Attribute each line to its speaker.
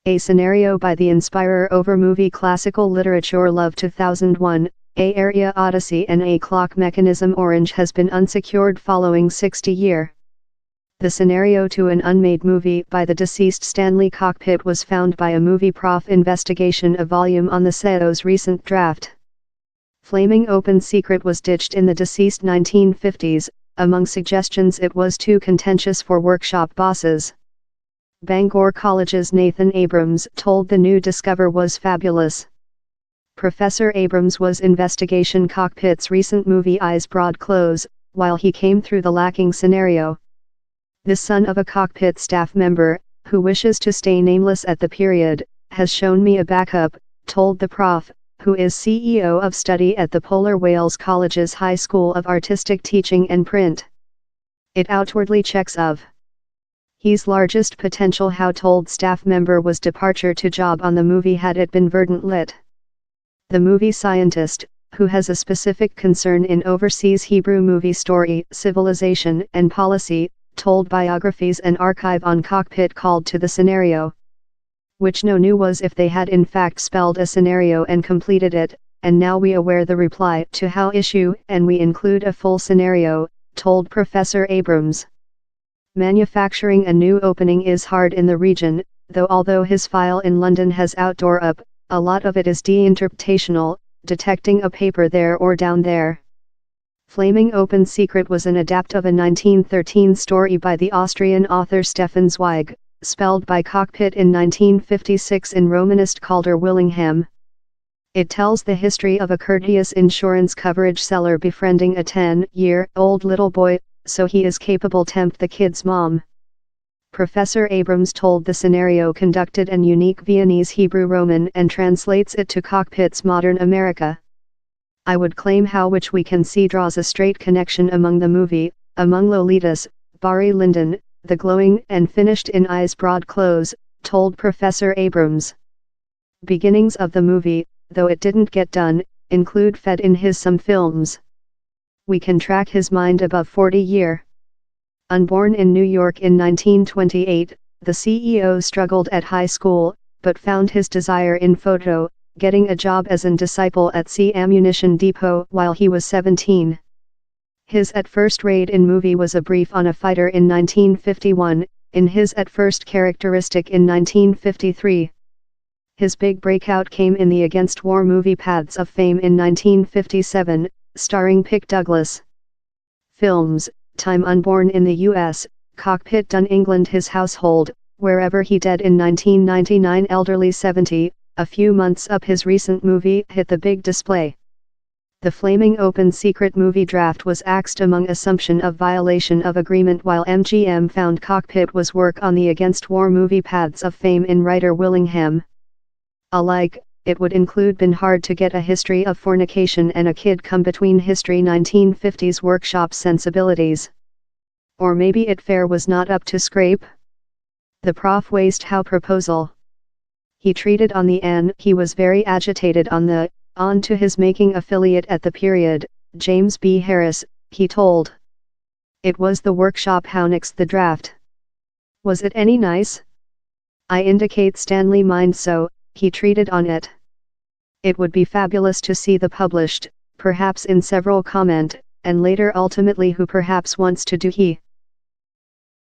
Speaker 1: A scenario by the inspirer over movie classical literature Love 2001, A Area Odyssey and A Clock Mechanism Orange has been unsecured following 60-year. The scenario to an unmade movie by the deceased Stanley Cockpit was found by a movie prof investigation a volume on the SEO's recent draft. Flaming Open Secret was ditched in the deceased 1950s, among suggestions it was too contentious for workshop bosses. Bangor College's Nathan Abrams told the New Discover was fabulous. Professor Abrams was investigation Cockpit's recent movie Eyes Broad Close, while he came through the lacking scenario. The son of a Cockpit staff member, who wishes to stay nameless at the period, has shown me a backup, told the prof, who is CEO of study at the Polar Whales College's High School of Artistic Teaching and Print. It outwardly checks of. His largest potential how told staff member was departure to job on the movie had it been verdant lit. The movie scientist, who has a specific concern in overseas Hebrew movie story, civilization and policy, told biographies an archive on Cockpit called to the scenario. Which no knew was if they had in fact spelled a scenario and completed it, and now we aware the reply to how issue and we include a full scenario, told Professor Abrams. Manufacturing a new opening is hard in the region, although his file in London has outdoor up, a lot of it is de-interpretational, detecting a paper there or down there. Flaming Open Secret was an adapt of a 1913 story by the Austrian author Stefan Zweig, spelled by Cockpit in 1956 in Romanist Calder Willingham. It tells the history of a courteous insurance coverage seller befriending a 10-year-old little boy, so he is capable tempt the kid's mom. Professor Abrams told the scenario conducted an unique Viennese Hebrew Roman and translates it to Cockpit's modern America. I would claim how which we can see draws a straight connection among the movie, among Lolitas, Barry Lyndon, the glowing and finished in Eyes Broad Close, told Professor Abrams. Beginnings of the movie, though it didn't get done, include fed in his some films. We can track his mind above 40-year. Unborn in New York in 1928, the CEO struggled at high school, but found his desire in photo, getting a job as an disciple at Sea Ammunition Depot while he was 17. His at first raid in movie was a brief on a fighter in 1951, in his at first characteristic in 1953. His big breakout came in the Against War movie Paths of Fame in 1957, starring Pick Douglas. Films, Time Unborn in the U.S., Cockpit Done England His Household, Wherever He Dead in 1999 Elderly 70, a few months up his recent movie hit the big display. The Flaming Open Secret movie draft was axed among assumption of violation of agreement while MGM found Cockpit was work on the Against War movie Paths of Fame in writer Willingham. Alike, it would include been hard to get a history of fornication and a kid come between history 1950s workshop sensibilities. Or maybe it fair was not up to scrape? The prof waste how proposal. He treated on the N. He was very agitated on the on to his making affiliate at the period, James B. Harris, he told. It was the workshop how nixed the draft. Was it any nice? I indicate Stanley mind so, he treated on it. It would be fabulous to see the published, perhaps in several comment, and later ultimately who perhaps wants to do he.